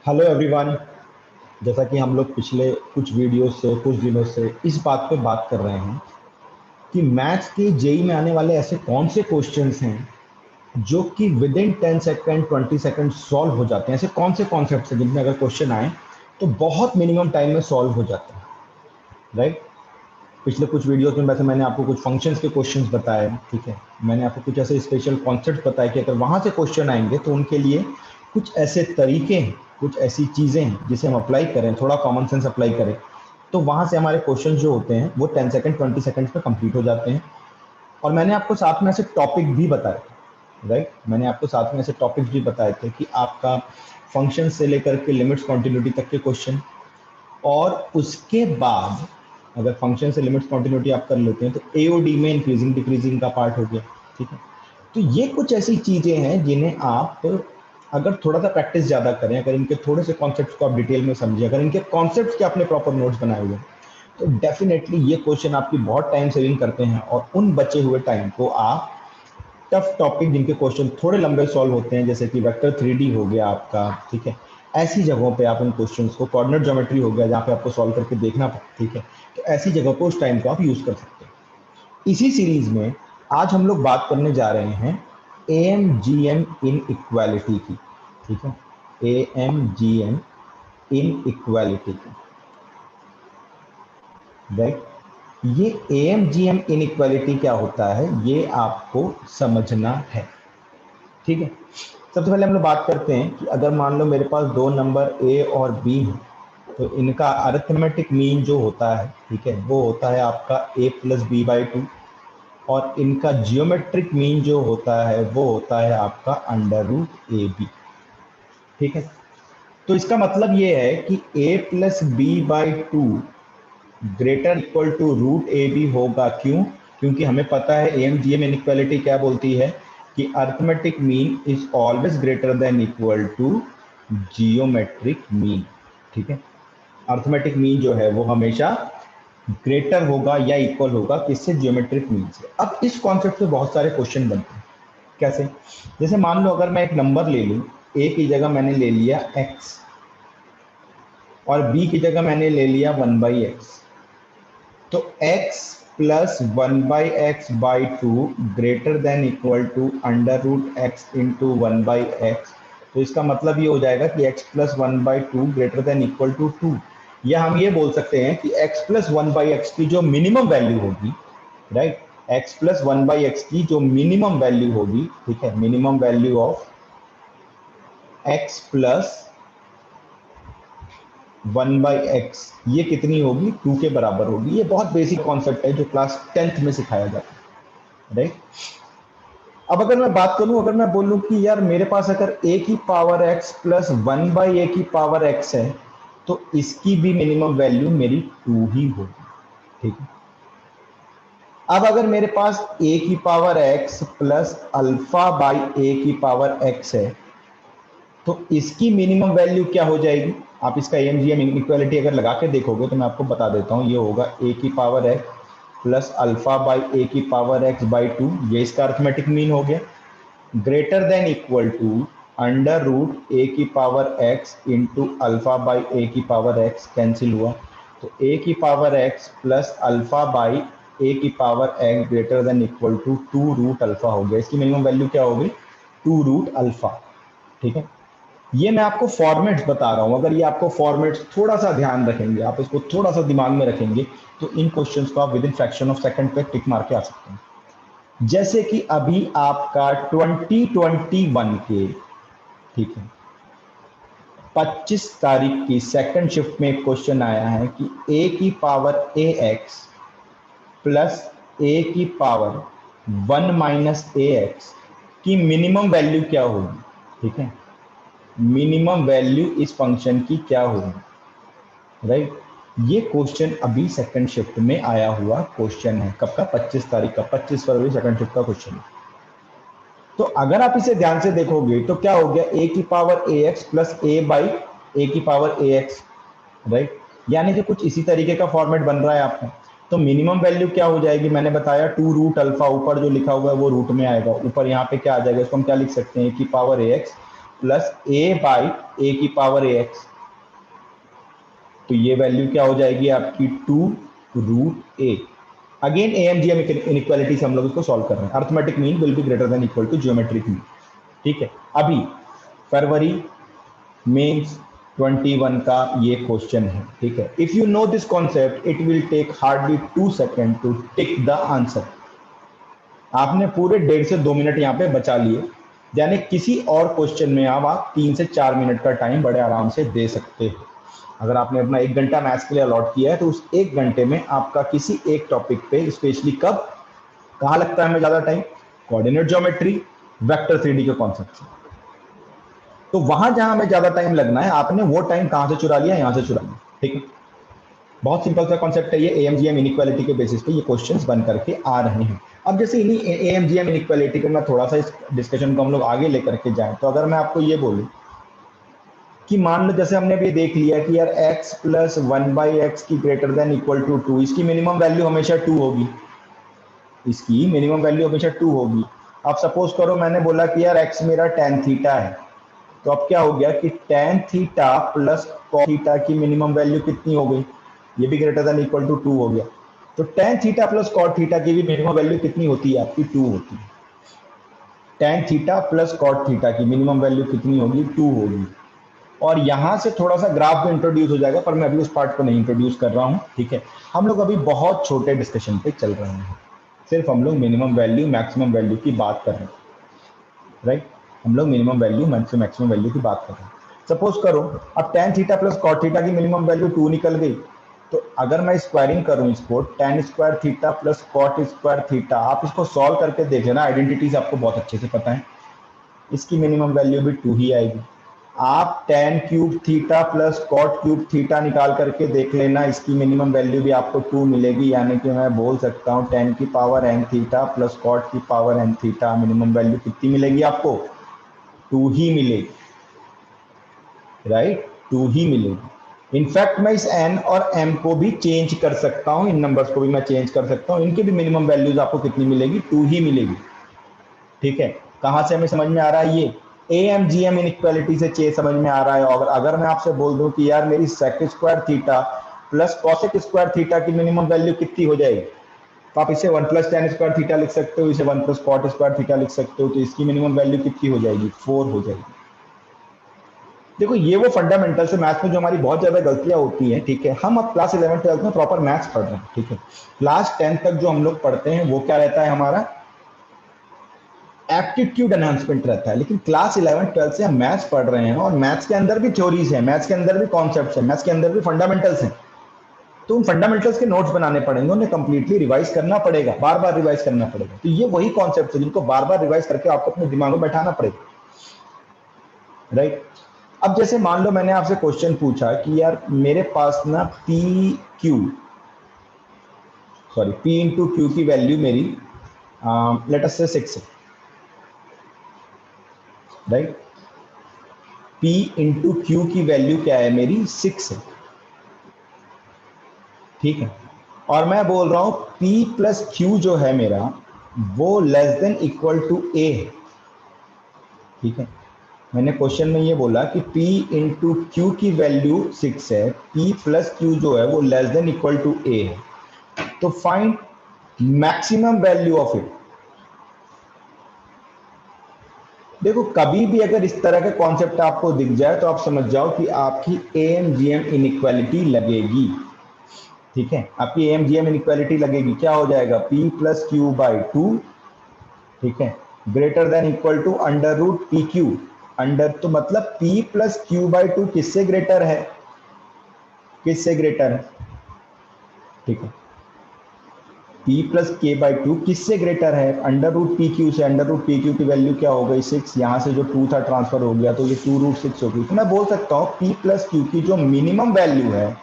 Hello everyone. जैसा कि हम लोग पिछले कुछ वीडियो से कुछ दिनों से इस बात पे बात कर रहे हैं कि मैथ्स के जेई में आने वाले ऐसे कौन से क्वेश्चंस हैं जो कि with in 10 second 20 second solve हो जाते हैं। ऐसे कौन से कॉन्सेप्ट्स हैं जिनमें अगर क्वेश्चन आए तो बहुत मिनिमम टाइम में सॉल्व हो जाते हैं, राइट। पिछले कुछ वीडियोस में वैसे मैंने आपको कुछ फंक्शंस के क्वेश्चंस बताए, ठीक है। मैंने आपको कुछ ऐसे स्पेशल कॉन्सेप्ट बताए कि अगर वहाँ से क्वेश्चन आएंगे तो उनके लिए कुछ ऐसे तरीके हैं, कुछ ऐसी चीज़ें हैं जिसे हम अप्लाई करें, थोड़ा कॉमन सेंस अप्लाई करें तो वहाँ से हमारे क्वेश्चन जो होते हैं वो 10 सेकंड 20 सेकंड्स में कंप्लीट हो जाते हैं। और मैंने आपको साथ में ऐसे टॉपिक भी बताए थे, राइट। मैंने आपको साथ में ऐसे टॉपिक्स भी बताए थे कि आपका फंक्शन से लेकर के लिमिट्स कॉन्टिन्यूटी तक के क्वेश्चन, और उसके बाद अगर फंक्शन से लिमिट्स कॉन्टिन्यूटी आप कर लेते हैं तो एओडी में इंक्रीजिंग डिक्रीजिंग का पार्ट हो गया, ठीक है। तो ये कुछ ऐसी चीजें हैं जिन्हें आप अगर थोड़ा सा प्रैक्टिस ज्यादा करें, अगर इनके थोड़े से कॉन्सेप्ट्स को आप डिटेल में समझें, अगर इनके कॉन्सेप्ट्स के आपने प्रॉपर नोट्स बनाए हुए हैं तो डेफिनेटली ये क्वेश्चन आपकी बहुत टाइम सेविंग करते हैं और उन बचे हुए टाइम को आप टफ टॉपिक जिनके क्वेश्चन थोड़े लंबे सॉल्व होते हैं, जैसे कि वेक्टर 3D हो गया आपका, ठीक है। ऐसी जगहों पे आप उन क्वेश्चंस को, कोऑर्डिनेट ज्योमेट्री हो गया जहाँ पे आपको सॉल्व करके देखना पड़ता है, ठीक है। तो ऐसी जगह को उस टाइम को आप यूज कर सकते हैं। इसी सीरीज में आज हम लोग बात करने जा रहे हैं AMGM इन इक्वालिटी की, ठीक है। AMGM इन इक्वालिटी की, राइट। ये AMGM इन इक्वालिटी क्या होता है ये आपको समझना है, ठीक है। सबसे पहले हम लोग बात करते हैं कि अगर मान लो मेरे पास दो नंबर ए और बी हैं तो इनका अरिथमेटिक मीन जो होता है, ठीक है, वो होता है आपका a plus B by two, और इनका जियोमेट्रिक मीन जो होता है वो होता है आपका अंडर रूट ए बी, ठीक है। तो इसका मतलब ये है कि a plus B by two greater equal to root A B होगा। क्यों? क्योंकि हमें पता है AMGM इनइक्वालिटी क्या बोलती है कि arithmetic mean is always greater than equal to geometric mean, ठीक है। अर्थमेटिक मीन जो है वो हमेशा ग्रेटर होगा या इक्वल होगा किससे? जियोमेट्रिक मीन से। अब इस कॉन्सेप्ट से बहुत सारे क्वेश्चन बनते हैं। कैसे? जैसे मान लो अगर मैं एक नंबर ले लूं, ए की जगह मैंने ले लिया एक्स और बी की जगह मैंने ले लिया 1/x, तो x plus 1/x by two greater than equal to under root X into 1/x। तो इसका मतलब ये हो जाएगा कि x plus 1/2 greater than equal to 2, या हम ये बोल सकते हैं कि x प्लस 1/x की जो मिनिमम वैल्यू होगी, राइट, x प्लस 1/x की जो मिनिमम वैल्यू होगी, ठीक है, minimum value of x plus 1/x ये कितनी होगी? 2 के बराबर होगी। ये बहुत बेसिक कॉन्सेप्ट है जो क्लास 10th में सिखाया जाता है, राइट। अब अगर मैं बात करूं, अगर मैं बोलूं कि यार मेरे पास अगर a की पावर x प्लस 1/a की पावर x है तो इसकी भी मिनिमम वैल्यू मेरी 2 ही होगी, ठीक है। अब अगर मेरे पास a की power x plus alpha by a की पावर x है तो इसकी मिनिमम वैल्यू क्या हो जाएगी? आप इसका AMGM इक्वालिटी अगर लगा के देखोगे तो मैं आपको बता देता हूँ, ये होगा a की power x plus alpha by a की पावर x बाई टू, ये इसका अर्थमेटिक मीन हो गया, greater than equal to under root a की power x into alpha by a की पावर x, कैंसिल हुआ तो a की power x plus alpha by a की power x greater than equal to 2 root alpha हो गया। इसकी minimum value क्या होगी? 2 रूट अल्फा, ठीक है। ये मैं आपको फॉर्मेट्स बता रहा हूं, अगर ये आपको फॉर्मेट्स थोड़ा सा ध्यान रखेंगे, आप इसको थोड़ा सा दिमाग में रखेंगे तो इन क्वेश्चंस को आप with in fraction of second पे टिक मार के आ सकते हैं। जैसे कि अभी आपका 2021 के, ठीक है, 25 तारीख की सेकंड शिफ्ट में एक क्वेश्चन आया है कि a की पावर ax प्लस a की पावर 1 माइनस ax की मिनिमम वैल्यू क्या होगी, ठीक है। मिनिमम वैल्यू इस फंक्शन की क्या होगी, राइट। ये क्वेश्चन अभी सेकंड शिफ्ट में आया हुआ क्वेश्चन है। कब का? 25 तारीख का, 25 फरवरी सेकंड शिफ्ट का क्वेश्चन है। तो अगर आप इसे ध्यान से देखोगे तो क्या हो गया? a की power ax plus a by a की पावर ax, राइट। यानी कि कुछ इसी तरीके का फॉर्मेट बन रहा है आपका। तो मिनिमम वैल्यू क्या हो जाएगी? मैंने बताया 2 रूट अल्फा, ऊपर जो लिखा हुआ है वो रूट में आएगा, ऊपर यहाँ पे क्या आ जाएगा? इसको हम क्या लिख सकते हैं? a की power ax plus a by a की पावर ए एक्स, तो ये वैल्यू क्या हो जाएगी आपकी 2√a। अगेन AMGM इनइक्वालिटी से हम लोग इसको सॉल्व कर रहे हैं। Arithmetic mean will be greater than equal to geometric mean. ठीक है, अभी फरवरी मेंस 21 का ये क्वेश्चन है। ठीक है, if you know this concept it will take hardly 2 second to tick the answer. आपने पूरे 1.5 से 2 मिनट यहाँ पे बचा लिए, यानी किसी और क्वेश्चन में आप 3 से 4 मिनट का टाइम बड़े आराम से दे सकते हो। अगर आपने अपना 1 घंटा मैथ्स के लिए अलॉट किया है तो उस 1 घंटे में आपका किसी एक टॉपिक पे, स्पेशली कब कहाँ लगता है हमें ज्यादा time, coordinate geometry, vector 3D के कॉन्सेप्ट से। तो वहां जहां हमें ज्यादा टाइम लगना है, आपने वो टाइम कहां से चुरा लिया, यहां से चुरा लिया। ठीक है, बहुत सिंपल सा कॉन्सेप्ट है ये। AMGM इनइक्वालिटी के बेसिस पे ये क्वेश्चंस बन करके आ रहे हैं। अब जैसे इन्हीं AMGM इनइक्वालिटी को मैं थोड़ा सा इस डिस्कशन को हम लोग आगे लेकर के जाएं, तो अगर मैं आपको ये बोलूं कि मान लो जैसे हमने भी देख लिया कि यार x प्लस 1/x की ग्रेटर देन इक्वल टू 2, इसकी मिनिमम वैल्यू हमेशा 2 होगी, इसकी मिनिमम वैल्यू हमेशा 2 होगी। अब सपोज करो मैंने बोला कि यार x मेरा tan थीटा है, तो अब क्या हो गया कि tan theta plus cos theta की मिनिमम वैल्यू कितनी हो गई, ये भी ग्रेटर देन इक्वल टू 2 हो गया। तो tan theta plus cos theta की भी मिनिमम वैल्यू कितनी होती है आपकी, 2 होती है। tan theta plus cos theta की मिनिमम वैल्यू कितनी होगी, 2 होगी। और यहां से थोड़ा सा ग्राफ भी इंट्रोड्यूस हो जाएगा, पर मैं अभी उस पार्ट को नहीं इंट्रोड्यूस कर रहा हूं। ठीक है, हम लोग अभी बहुत छोटे डिस्कशन पे चल रहे हैं, सिर्फ हम लोग मिनिमम वैल्यू मैक्सिमम वैल्यू की बात कर रहे हैं। राइट, हम लोग मिनिमम वैल्यू मैक्सिमम वैल्यू की बात कर रहे हैं। सपोज करो अब tan theta plus cot theta की मिनिमम वैल्यू 2 निकल गई, तो अगर मैं स्क्वायरिंग करूं इसको, tan square theta plus cot square theta, आप इसको सॉल्व करके देख लेना, आइडेंटिटीज आपको बहुत अच्छे से पता है, इसकी मिनिमम वैल्यू भी 2 ही आएगी। आप tan cube theta plus cot cube theta निकाल करके देख लेना, इसकी मिनिमम वैल्यू भी आपको 2 मिलेगी। यानी कि मैं बोल सकता हूँ tan की power n theta plus cot की power n theta, minimum value कितनी मिलेगी आपको, 2 ही मिलेगी। राइट, 2 ही मिलेगी। इनफैक्ट मैं इस n और m को भी चेंज कर सकता हूँ, इन नंबर्स को भी मैं चेंज कर सकता हूँ, इनकी भी मिनिमम वैल्यूज आपको कितनी मिलेगी, 2 ही मिलेगी। ठीक है, कहां से हमें समझ में आ रहा है, ये AMGM इनइक्वालिटी से चेंज समझ में आ रहा है। और अगर मैं आपसे बोल दूं कि यार मेरी sec square theta plus cosec square theta की मिनिमम वैल्यू कितनी हो जाएगी, तो आप इसे 1 प्लस tan स्क्वायर थीटा लिख सकते हो, इसे 1 प्लस cot स्क्वायर थीटा लिख सकते हो, तो इसकी मिनिमम वैल्यू कितनी हो जाएगी, 4 हो जाएगी। देखो ये वो फंडामेंटल से मैथ्स में जो हमारी बहुत ज्यादा गलतियां होती हैं। ठीक है, हम अब क्लास 11 12 में प्रॉपर मैथ्स पढ़ रहे हैं। ठीक है, क्लास 10 तक जो हम लोग पढ़ते हैं वो क्या रहता है, हमारा एप्टीट्यूड एनहांसमेंट रहता है। लेकिन क्लास 11 12 से हम मैथ्स पढ़ रहे हैं, और मैथ्स के अंदर भी थ्योरीज है, मैथ्स के अंदर भी कॉन्सेप्ट्स है, मैथ्स के अंदर भी फंडामेंटल्स हैं। तो उन फंडामेंटल्स के नोट्स बनाने पड़ेंगे, उन्हें कंप्लीटली रिवाइज करना पड़ेगा, बार बार रिवाइज करना पड़ेगा। तो ये वही कॉन्सेप्ट है जिनको बार बार रिवाइज करके आपको अपने दिमाग में बैठाना पड़ेगा। राइट, अब जैसे मान लो मैंने आपसे क्वेश्चन पूछा कि यार मेरे पास ना P इंटू क्यू की वैल्यू मेरी लेट अस से 6 है। राइट, P इंटू क्यू की वैल्यू क्या है मेरी, 6 है। ठीक है, और मैं बोल रहा हूं P प्लस क्यू जो है मेरा वो लेस देन इक्वल टू ए है। ठीक है, मैंने क्वेश्चन में ये बोला कि P इंटू क्यू की वैल्यू 6 है, P प्लस क्यू जो है वो लेस देन इक्वल टू ए है, तो find maximum value of it. देखो कभी भी अगर इस तरह का कॉन्सेप्ट आपको दिख जाए तो आप समझ जाओ कि आपकी AMGM इनइक्वालिटी लगेगी। ठीक है, आपकी AMGM इनइक्वालिटी लगेगी, क्या हो जाएगा, P प्लस क्यू बाई 2, ठीक है, greater than equal to under root P Q. Under तो मतलब P प्लस क्यू बाई 2 किससे ग्रेटर है, किससे ग्रेटर है, ठीक है, P प्लस के बाई 2 किससे ग्रेटर है, अंडर रूट पी क्यू से। अंडर रूट पी क्यू की वैल्यू क्या हो गई, 6, यहाँ से जो 2 था ट्रांसफर हो गया, तो ये 2√6 हो गई। तो मैं बोल सकता हूँ P प्लस क्यू की जो मिनिमम वैल्यू है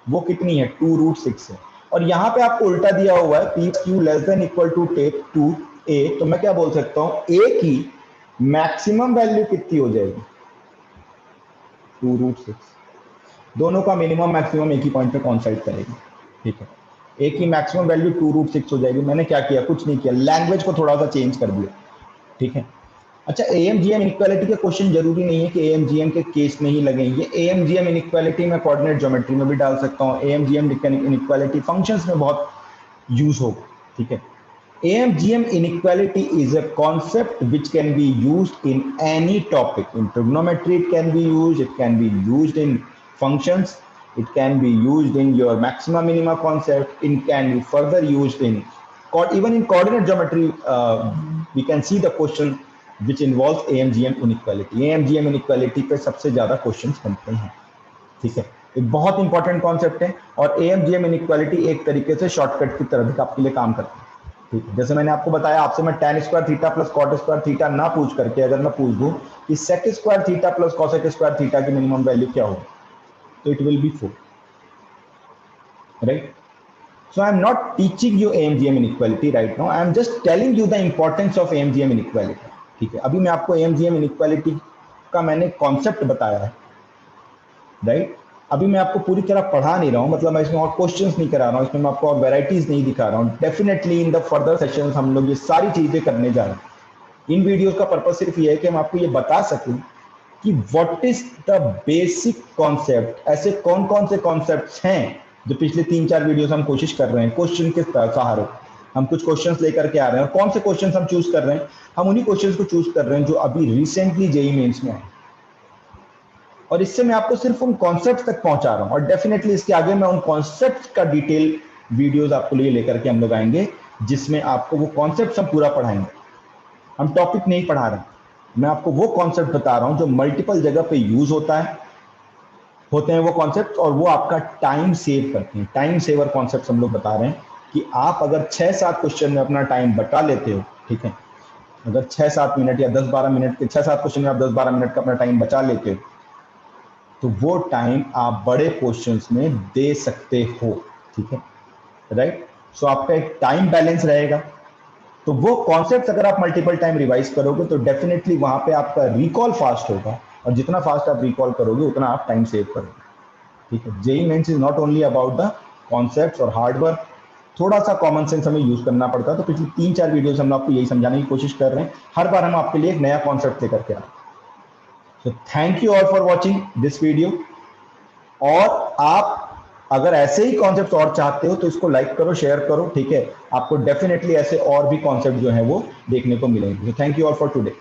वो कितनी है, 2√6 है। और यहाँ पे आपको उल्टा दिया हुआ है P Q less than equal to take 2a, तो मैं क्या बोल सकता हूँ a की मैक्सिमम वैल्यू कितनी हो जाएगी, 2√6। दोनों का मिनिमम मैक्सिमम एक ही पॉइंट पे कॉन्साइड करेगी। ठीक है, ए की मैक्सिमम वैल्यू 2√6 हो जाएगी। मैंने क्या किया, कुछ नहीं किया, लैंग्वेज को थोड़ा सा चेंज कर दिया। ठीक है, अच्छा, AMGM इनइक्वालिटी के क्वेश्चन जरूरी नहीं है कि AMGM के केस में ही लगे। ये AMGM इनइक्वालिटी में कोऑर्डिनेट ज्योमेट्री में भी डाल सकता हूँ, AMGM इनइक्वालिटी फंक्शंस में बहुत यूज होगा, ठीक है। AMGM inequality is a concept which can be used in any topic. In trigonometry, it can be used. It can be used in functions. It can be used in your maxima minima concept. It can be further used in even in coordinate geometry. We can see the question which involves AMGM inequality. AMGM inequality पे सबसे ज्यादा questions बनते हैं, ठीक है। एक बहुत important concept है और AMGM इनइक्वालिटी एक तरीके से शॉर्टकट की तरह भी आपके लिए काम करता है, ठीक है। जैसे मैंने आपको बताया, आपसे मैं tan square theta plus cot square theta ना पूछ करके अगर मैं पूछ दूं कि sec square theta plus cosec square theta की मिनिमम वैल्यू क्या होगी, तो it will be 4, right. So I am not teaching you AMGM inequality right now. I am just telling you the importance of AMGM inequality. ठीक है, अभी मैं आपको AMGM inequality का मैंने कॉन्सेप्ट बताया है, राइट। अभी मैं आपको पूरी तरह पढ़ा नहीं रहा हूँ, मतलब मैं इसमें और क्वेश्चंस नहीं करा रहा हूँ, इसमें मैं आपको और वैरायटीज नहीं दिखा रहा हूँ। Definitely in the further sessions हम लोग ये सारी चीजें करने जा रहे हैं। इन वीडियोस का पर्पस सिर्फ ये है कि हम आपको ये बता सकें कि what is the basic concept, ऐसे कौन कौन से कॉन्सेप्ट्स हैं जो पिछले 3-4 वीडियोस हम कोशिश कर रहे हैं क्वेश्चन के सहारे। हम कुछ क्वेश्चंस लेकर के आ रहे हैं और कौन से क्वेश्चंस हम चूज कर रहे हैं, हम उन्हीं क्वेश्चंस को चूज कर रहे हैं जो अभी रिसेंटली जेईई मेंस में आए, और इससे मैं आपको सिर्फ उन कॉन्सेप्ट तक पहुंचा रहा हूं। और डेफिनेटली इसके आगे मैं उन कॉन्सेप्ट का डिटेल वीडियोस आपको लिए लेकर के हम लोग आएंगे, जिसमें आपको वो कॉन्सेप्ट हम पूरा पढ़ाएंगे। हम टॉपिक नहीं पढ़ा रहे हैं, मैं आपको वो कॉन्सेप्ट बता रहा हूं जो मल्टीपल जगह पे यूज होते हैं वो कॉन्सेप्ट, और वो आपका टाइम सेव करते हैं। टाइम सेवर कॉन्सेप्ट हम लोग बता रहे हैं कि आप अगर 6-7 क्वेश्चन में अपना टाइम बचा लेते हो, ठीक है, अगर 6-7 मिनट या 10-12 मिनट के 6-7 क्वेश्चन में आप 10-12 मिनट का अपना टाइम बचा लेते हो, तो वो टाइम आप बड़े क्वेश्चंस में दे सकते हो, ठीक है, राइट। सो आपका एक टाइम बैलेंस रहेगा। तो वो कॉन्सेप्ट अगर आप मल्टीपल टाइम रिवाइज करोगे तो डेफिनेटली वहां पे आपका रिकॉल फास्ट होगा, और जितना फास्ट आप रिकॉल करोगे उतना आप टाइम सेव करोगे, ठीक है। JEE mains is not only about the concepts और हार्ड वर्क, थोड़ा सा कॉमन सेंस हमें यूज करना पड़ता है। तो पिछली 3-4 वीडियोस हम आपको यही समझाने की कोशिश कर रहे हैं। हर बार हम आपके लिए एक नया कॉन्सेप्ट लेकर के आ रहे हैं। So thank you all for watching this video। और आप अगर ऐसे ही कॉन्सेप्ट और चाहते हो तो इसको लाइक करो, शेयर करो, ठीक है। आपको डेफिनेटली ऐसे और भी कॉन्सेप्ट जो है वो देखने को मिलेंगे। Thank you all for today.